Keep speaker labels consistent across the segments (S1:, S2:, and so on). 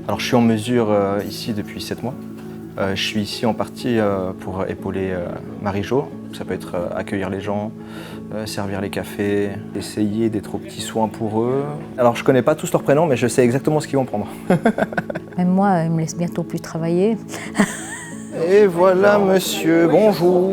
S1: Alors je suis en mesure ici depuis 7 mois. Je suis ici en partie pour épauler Marie-Jo. Ça peut être accueillir les gens, servir les cafés, essayer d'être aux petits soins pour eux. Alors je connais pas tous leurs prénoms, mais je sais exactement ce qu'ils vont prendre.
S2: Même moi, il me laisse bientôt plus travailler.
S1: Et voilà monsieur, bonjour.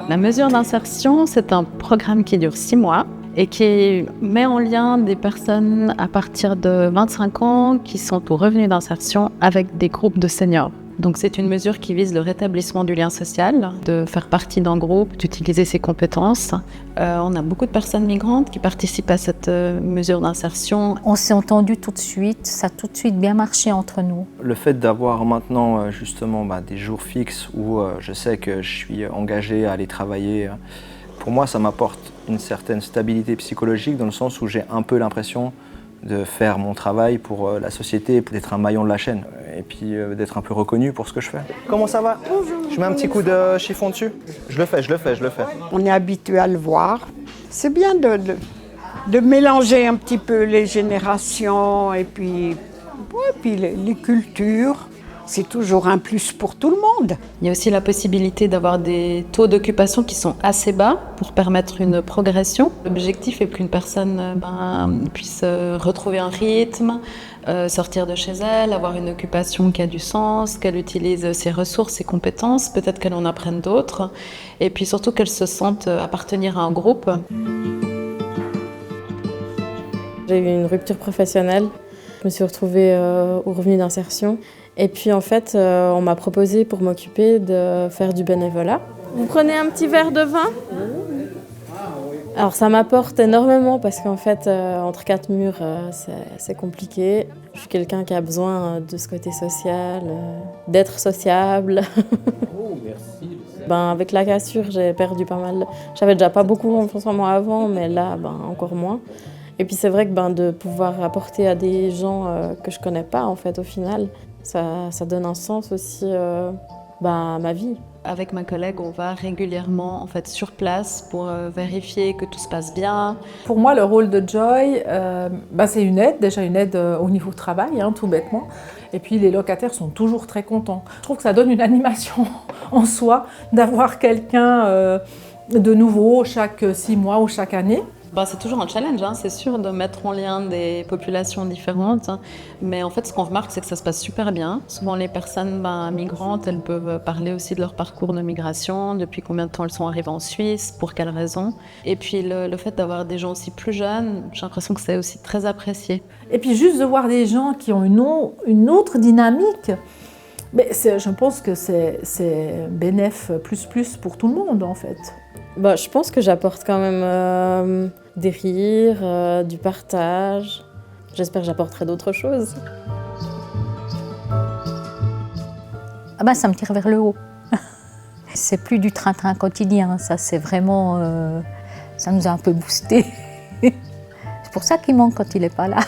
S3: La mesure d'insertion, c'est un programme qui dure 6 mois et qui met en lien des personnes à partir de 25 ans qui sont au revenu d'insertion avec des groupes de seniors. Donc c'est une mesure qui vise le rétablissement du lien social, de faire partie d'un groupe, d'utiliser ses compétences. On a beaucoup de personnes migrantes qui participent à cette mesure d'insertion.
S2: On s'est entendu tout de suite, ça a tout de suite bien marché entre nous.
S1: Le fait d'avoir maintenant justement des jours fixes où je sais que je suis engagé à aller travailler, pour moi ça m'apporte une certaine stabilité psychologique dans le sens où j'ai un peu l'impression de faire mon travail pour la société, d'être un maillon de la chaîne et puis d'être un peu reconnu pour ce que je fais. Comment ça va? Bonjour. Je mets un petit coup de chiffon dessus? Je le fais.
S4: On est habitué à le voir. C'est bien de mélanger un petit peu les générations et puis les cultures. C'est toujours un plus pour tout le monde.
S3: Il y a aussi la possibilité d'avoir des taux d'occupation qui sont assez bas pour permettre une progression. L'objectif est qu'une personne puisse retrouver un rythme, sortir de chez elle, avoir une occupation qui a du sens, qu'elle utilise ses ressources, ses compétences, peut-être qu'elle en apprenne d'autres, et puis surtout qu'elle se sente appartenir à un groupe.
S5: J'ai eu une rupture professionnelle. Je me suis retrouvée au revenu d'insertion. Et puis en fait, on m'a proposé pour m'occuper de faire du bénévolat. Vous prenez un petit verre de vin? Alors ça m'apporte énormément parce qu'en fait, entre 4 murs, c'est compliqué. Je suis quelqu'un qui a besoin de ce côté social, d'être sociable.
S6: Oh, merci.
S5: Avec la cassure, j'ai perdu pas mal. J'avais déjà pas beaucoup confiance en moi avant, mais là, encore moins. Et puis c'est vrai que de pouvoir apporter à des gens que je connais pas en fait au final, ça donne un sens aussi à ma vie.
S3: Avec ma collègue, on va régulièrement sur place pour vérifier que tout se passe bien.
S7: Pour moi, le rôle de Joy, c'est une aide, déjà une aide au niveau travail, tout bêtement. Et puis les locataires sont toujours très contents. Je trouve que ça donne une animation en soi d'avoir quelqu'un de nouveau chaque 6 mois ou chaque année.
S3: C'est toujours un challenge, c'est sûr, de mettre en lien des populations différentes. Mais en fait, ce qu'on remarque, c'est que ça se passe super bien. Souvent, les personnes migrantes, elles peuvent parler aussi de leur parcours de migration, depuis combien de temps elles sont arrivées en Suisse, pour quelles raisons. Et puis, le fait d'avoir des gens aussi plus jeunes, j'ai l'impression que c'est aussi très apprécié.
S7: Et puis, juste de voir des gens qui ont une autre dynamique, je pense que c'est bénéf plus pour tout le monde, en fait.
S5: Je pense que j'apporte quand même des rires, du partage. J'espère que j'apporterai d'autres choses.
S2: Ça me tire vers le haut. C'est plus du train-train quotidien, ça c'est vraiment... ça nous a un peu boosté. C'est pour ça qu'il manque quand il n'est pas là.